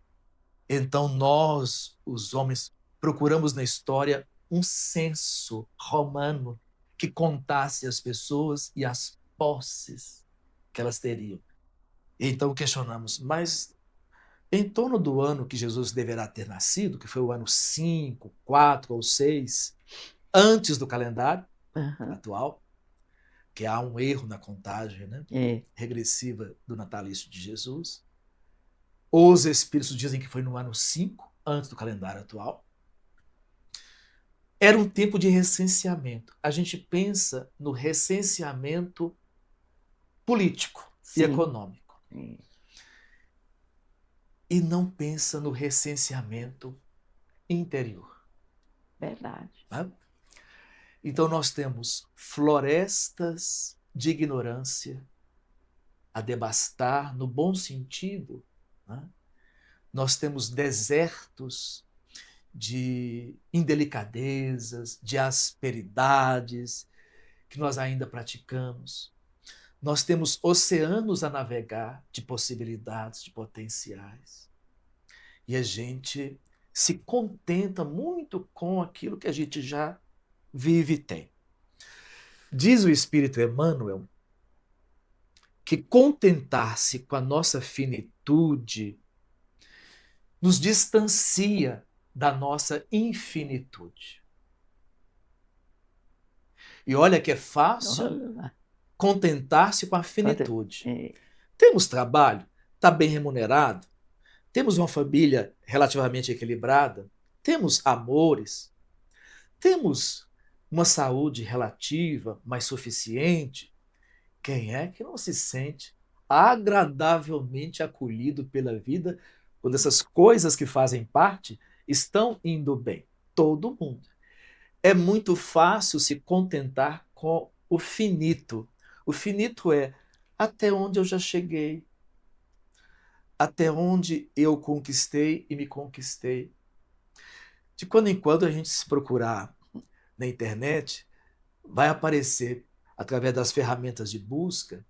Então nós, os homens, procuramos na história um censo romano que contasse as pessoas e as posses que elas teriam. Então questionamos, mas em torno do ano que Jesus deverá ter nascido, que foi o ano 5, 4 ou 6, antes do calendário atual, que há um erro na contagem, né? Regressiva do natalício de Jesus. Os espíritos dizem que foi no ano 5, antes do calendário atual. Era um tempo de recenseamento. A gente pensa no recenseamento político e econômico. E não pensa no recenseamento interior. Verdade. Tá? Então nós temos florestas de ignorância a devastar, no bom sentido. Né? Nós temos desertos de indelicadezas, de asperidades que nós ainda praticamos. Nós temos oceanos a navegar de possibilidades, de potenciais. E a gente se contenta muito com aquilo que a gente já vive e tem. Diz o Espírito Emmanuel que contentar-se com a nossa finitude nos distancia da nossa infinitude. E olha que é fácil contentar-se com a finitude. Temos trabalho, está bem remunerado, temos uma família relativamente equilibrada, temos amores, temos uma saúde relativa, mas suficiente. Quem é que não se sente agradavelmente acolhido pela vida quando essas coisas que fazem parte estão indo bem? Todo mundo. É muito fácil se contentar com o finito. O finito é até onde eu já cheguei, até onde eu conquistei e me conquistei. De quando em quando a gente se procurar na internet, vai aparecer, através das ferramentas de busca,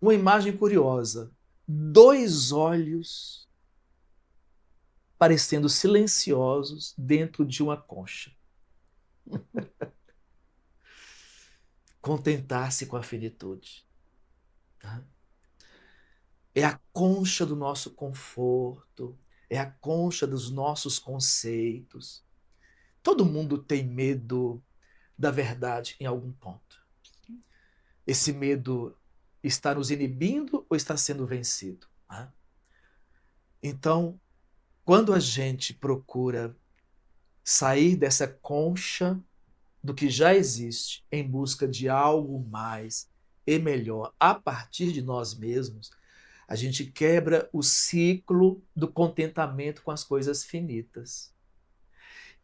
uma imagem curiosa. 2 olhos parecendo silenciosos dentro de uma concha. Contentar-se com a finitude. É a concha do nosso conforto, é a concha dos nossos conceitos. Todo mundo tem medo da verdade em algum ponto. Esse medo está nos inibindo ou está sendo vencido? Então, quando a gente procura sair dessa concha do que já existe em busca de algo mais e melhor a partir de nós mesmos, a gente quebra o ciclo do contentamento com as coisas finitas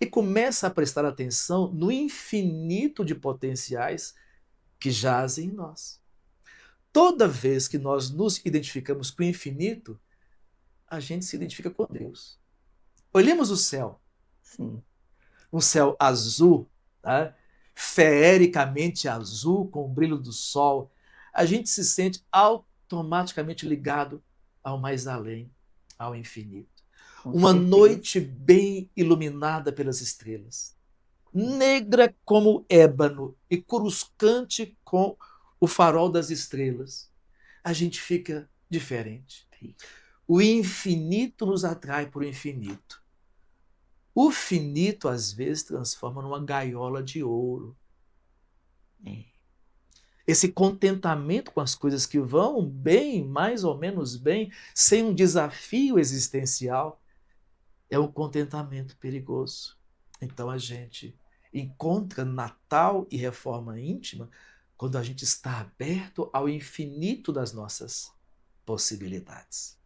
e começa a prestar atenção no infinito de potenciais que jazem em nós. Toda vez que nós nos identificamos com o infinito, a gente se identifica com Deus. Olhemos o céu. Sim. Um céu azul, tá? Feericamente azul, com o brilho do sol. A gente se sente automaticamente ligado ao mais além, ao infinito. Uma noite bem iluminada pelas estrelas, negra como ébano e coruscante com o farol das estrelas. A gente fica diferente. O infinito nos atrai para o infinito. O finito, às vezes, transforma numa gaiola de ouro. Esse contentamento com as coisas que vão bem, mais ou menos bem, sem um desafio existencial, é um contentamento perigoso. Então a gente encontra Natal e reforma íntima quando a gente está aberto ao infinito das nossas possibilidades.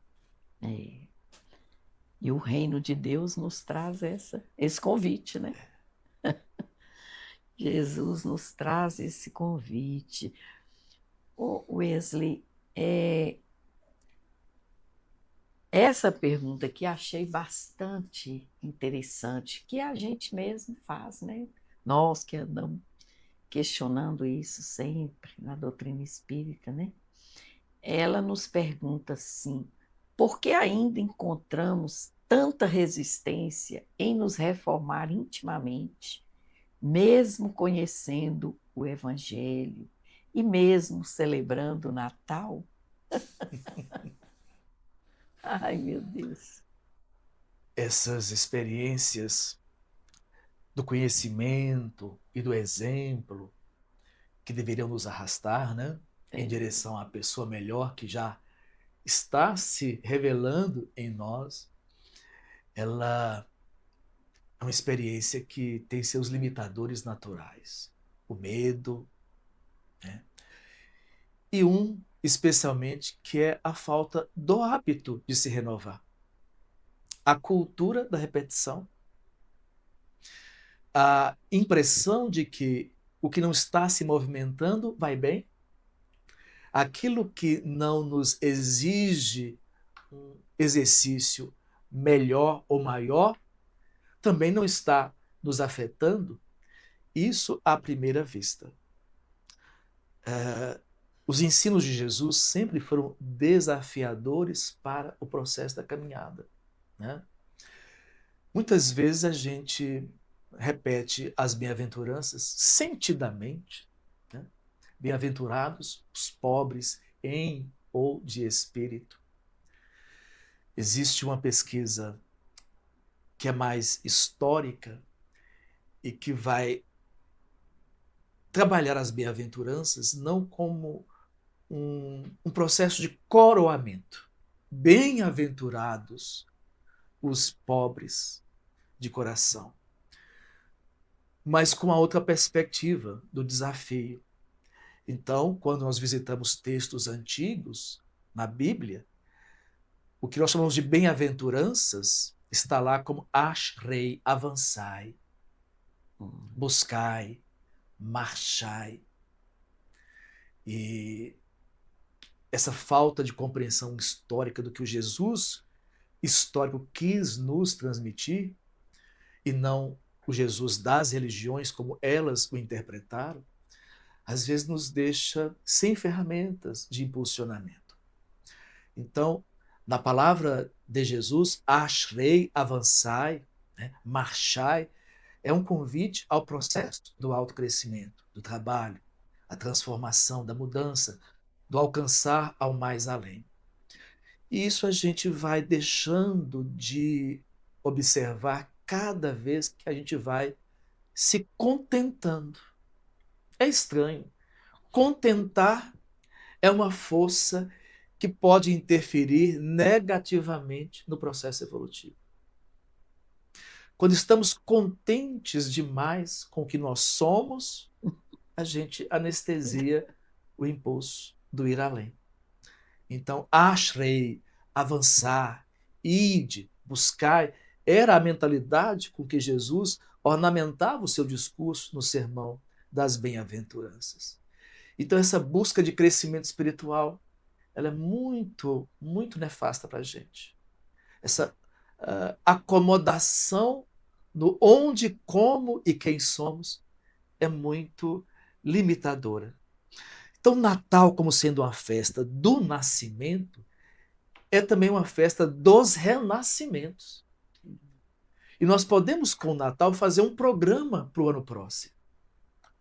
E o reino de Deus nos traz esse convite, né? Jesus nos traz esse convite. Wesley, essa pergunta que achei bastante interessante, que a gente mesmo faz, né? Nós que andamos questionando isso sempre na doutrina espírita, né? Ela nos pergunta assim: por que ainda encontramos tanta resistência em nos reformar intimamente, mesmo conhecendo o Evangelho e mesmo celebrando o Natal? Ai, meu Deus. Essas experiências do conhecimento e do exemplo que deveriam nos arrastar, né, em direção à pessoa melhor que já está se revelando em nós, ela é uma experiência que tem seus limitadores naturais. O medo, né? E especialmente, que é a falta do hábito de se renovar. A cultura da repetição, a impressão de que o que não está se movimentando vai bem, aquilo que não nos exige um exercício melhor ou maior, também não está nos afetando? Isso à primeira vista. Os ensinos de Jesus sempre foram desafiadores para o processo da caminhada, né? Muitas vezes a gente repete as bem-aventuranças sentidamente, né? Bem-aventurados os pobres em ou de espírito. Existe uma pesquisa que é mais histórica e que vai trabalhar as bem-aventuranças não como um processo de coroamento. Bem-aventurados os pobres de coração, mas com a outra perspectiva do desafio. Então, quando nós visitamos textos antigos na Bíblia, o que nós chamamos de bem-aventuranças está lá como ashrei, avançai, buscai, marchai. E essa falta de compreensão histórica do que o Jesus histórico quis nos transmitir, e não o Jesus das religiões como elas o interpretaram, às vezes nos deixa sem ferramentas de impulsionamento. Então, na palavra de Jesus, ashrei, avançai, né, marchai, é um convite ao processo do autocrescimento, do trabalho, a transformação, da mudança, do alcançar ao mais além. E isso a gente vai deixando de observar cada vez que a gente vai se contentando. É estranho. Contentar é uma força que pode interferir negativamente no processo evolutivo. Quando estamos contentes demais com o que nós somos, a gente anestesia o impulso do ir além. Então, ashrei, avançar, ide, buscar, era a mentalidade com que Jesus ornamentava o seu discurso no sermão das bem-aventuranças. Então, essa busca de crescimento espiritual, ela é muito, muito nefasta para a gente. Essa acomodação no onde, como e quem somos é muito limitadora. Então, Natal, como sendo uma festa do nascimento, é também uma festa dos renascimentos. E nós podemos, com o Natal, fazer um programa para o ano próximo,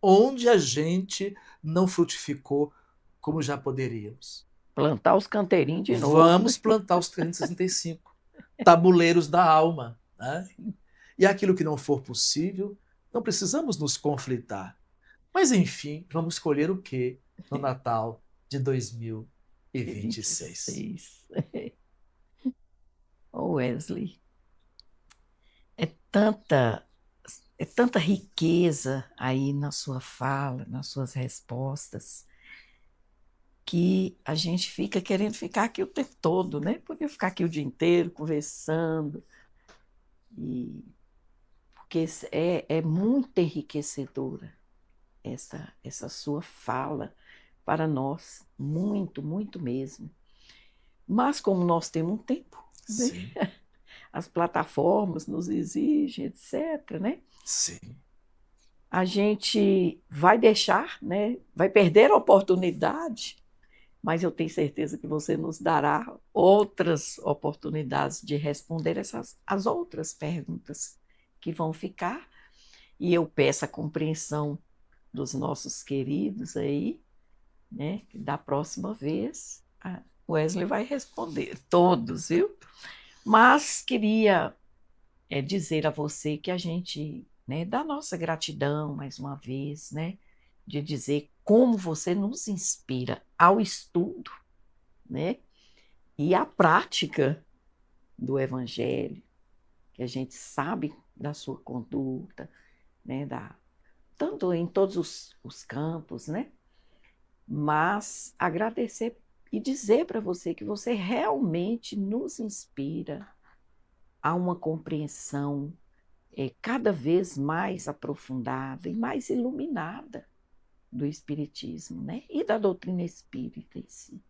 onde a gente não frutificou como já poderíamos. Plantar os canteirinhos de novo. Vamos plantar os 365 tabuleiros da alma, né? E aquilo que não for possível, não precisamos nos conflitar. Mas, enfim, vamos escolher o quê no Natal de 2026? Oh, Wesley, é tanta riqueza aí na sua fala, nas suas respostas, que a gente fica querendo ficar aqui o tempo todo, né? Podia ficar aqui o dia inteiro conversando, porque é muito enriquecedora essa sua fala para nós, muito, muito mesmo. Mas como nós temos um tempo, né? As plataformas nos exigem, etc., né? Sim. A gente vai deixar, né? Vai perder a oportunidade, mas eu tenho certeza que você nos dará outras oportunidades de responder as outras perguntas que vão ficar. E eu peço a compreensão dos nossos queridos aí, né? Da próxima vez, a Wesley vai responder todos, viu? Mas queria dizer a você que a gente, né, dá nossa gratidão mais uma vez, né? De dizer como você nos inspira ao estudo, né? E à prática do Evangelho, que a gente sabe da sua conduta, né? Tanto em todos os campos, né? Mas agradecer e dizer para você que você realmente nos inspira a uma compreensão cada vez mais aprofundada e mais iluminada do Espiritismo, né? E da doutrina espírita em si.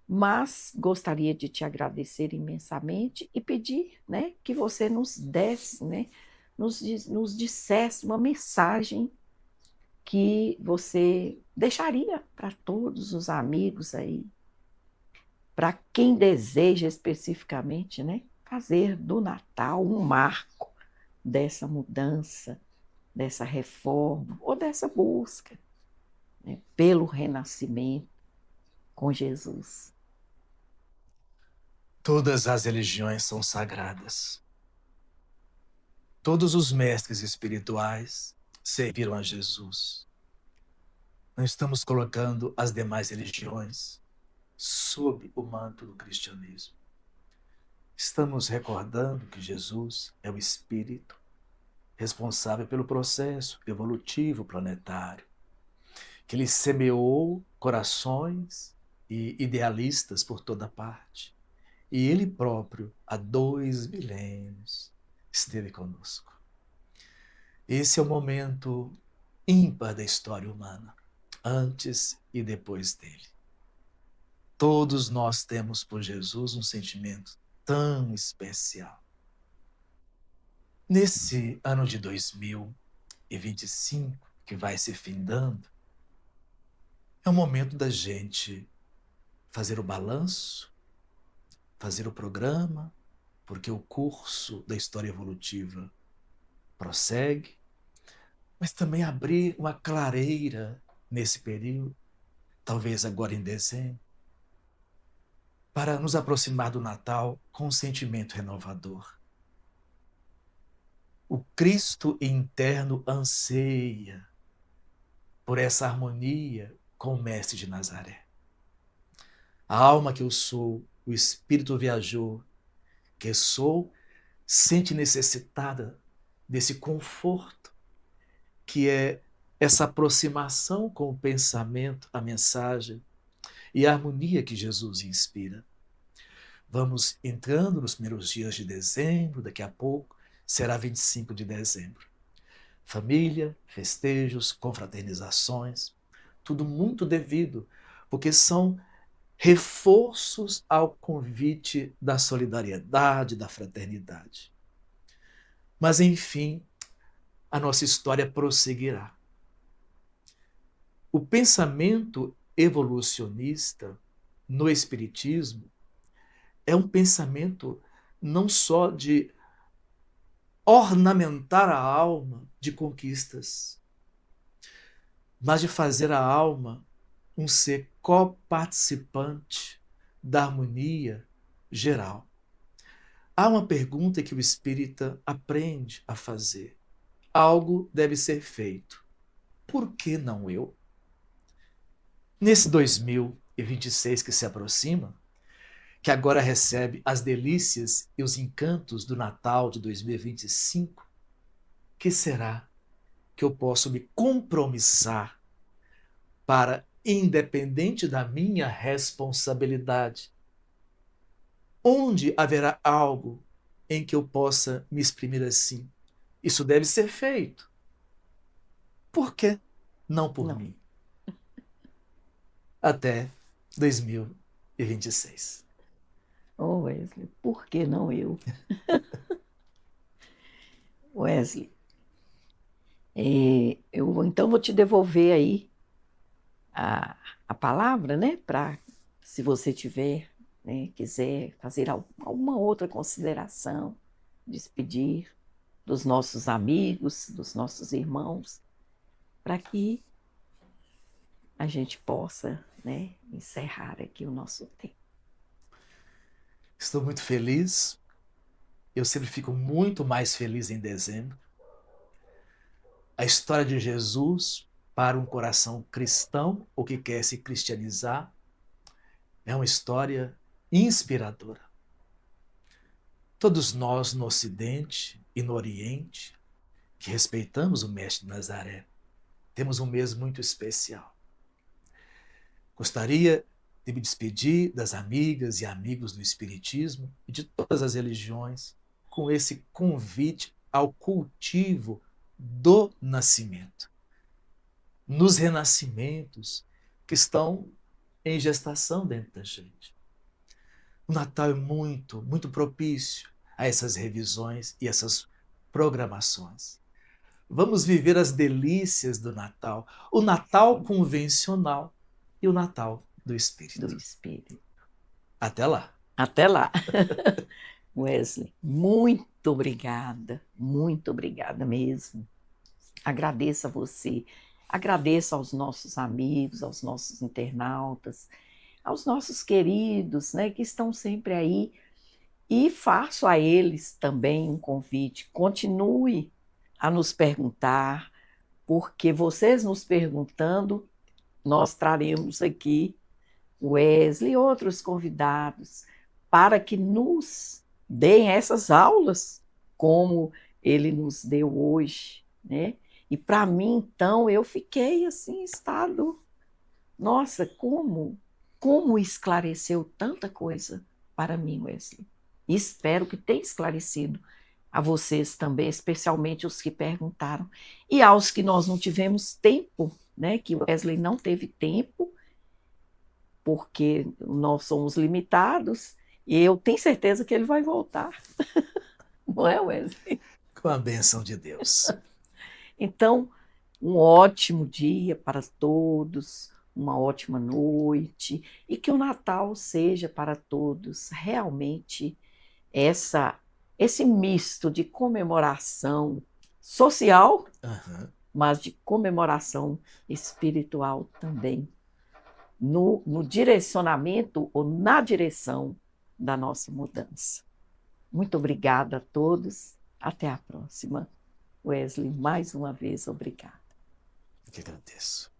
Mas gostaria de te agradecer imensamente e pedir, né, que você nos desse, né, nos dissesse uma mensagem que você deixaria para todos os amigos aí, para quem deseja especificamente, né, fazer do Natal um marco dessa mudança, dessa reforma ou dessa busca, né, pelo renascimento com Jesus. Todas as religiões são sagradas. Todos os mestres espirituais serviram a Jesus. Não estamos colocando as demais religiões sob o manto do cristianismo. Estamos recordando que Jesus é o Espírito responsável pelo processo evolutivo planetário, que ele semeou corações e idealistas por toda parte. E ele próprio, há 2 milênios, esteve conosco. Esse é o momento ímpar da história humana, antes e depois dele. Todos nós temos por Jesus um sentimento tão especial. Nesse ano de 2025, que vai se findando, é o momento da gente fazer o balanço, fazer o programa, porque o curso da história evolutiva prossegue, mas também abrir uma clareira nesse período, talvez agora em dezembro, para nos aproximar do Natal com um sentimento renovador. O Cristo interno anseia por essa harmonia com o Mestre de Nazaré. A alma que eu sou, o espírito viajou, que sou, sente necessitada desse conforto, que é essa aproximação com o pensamento, a mensagem e a harmonia que Jesus inspira. Vamos entrando nos primeiros dias de dezembro, daqui a pouco será 25 de dezembro. Família, festejos, confraternizações, tudo muito devido, porque são reforços ao convite da solidariedade, da fraternidade. Mas, enfim, a nossa história prosseguirá. O pensamento evolucionista no Espiritismo é um pensamento não só de ornamentar a alma de conquistas, mas de fazer a alma um ser coparticipante da harmonia geral. Há uma pergunta que o espírita aprende a fazer. Algo deve ser feito. Por que não eu? Nesse 2026 que se aproxima, que agora recebe as delícias e os encantos do Natal de 2025, que será que eu posso me compromissar para, independente da minha responsabilidade, onde haverá algo em que eu possa me exprimir assim? Isso deve ser feito. Por que não por mim? Até 2026. Oh, Wesley, por que não eu? Wesley, eu então vou te devolver aí a palavra, né? Para, se você tiver, né, quiser fazer alguma outra consideração, despedir dos nossos amigos, dos nossos irmãos, para que a gente possa, né, encerrar aqui o nosso tempo. Estou muito feliz. Eu sempre fico muito mais feliz em dezembro. A história de Jesus para um coração cristão ou que quer se cristianizar é uma história inspiradora. Todos nós no Ocidente e no Oriente, que respeitamos o Mestre de Nazaré, temos um mês muito especial. Gostaria de me despedir das amigas e amigos do Espiritismo e de todas as religiões com esse convite ao cultivo do nascimento. Nos renascimentos que estão em gestação dentro da gente. O Natal é muito, muito propício a essas revisões e essas programações. Vamos viver as delícias do Natal, o Natal convencional e o Natal do Espírito. Do Espírito. Até lá. Até lá. Wesley, muito obrigada mesmo. Agradeço a você, agradeço aos nossos amigos, aos nossos internautas, aos nossos queridos, né, que estão sempre aí, e faço a eles também um convite: continue a nos perguntar, porque vocês nos perguntando, nós traremos aqui Wesley e outros convidados para que nos deem essas aulas como ele nos deu hoje, né? E para mim, então, eu fiquei assim, em estado, nossa, como esclareceu tanta coisa para mim, Wesley. E espero que tenha esclarecido a vocês também, especialmente os que perguntaram. E aos que nós não tivemos tempo, né? Que Wesley não teve tempo, porque nós somos limitados, e eu tenho certeza que ele vai voltar. Não é, Wesley? Com a bênção de Deus. Então, um ótimo dia para todos, uma ótima noite, e que o Natal seja para todos realmente esse misto de comemoração social, mas de comemoração espiritual também, no direcionamento ou na direção da nossa mudança. Muito obrigada a todos. Até a próxima. Wesley, mais uma vez, obrigada. Eu que agradeço.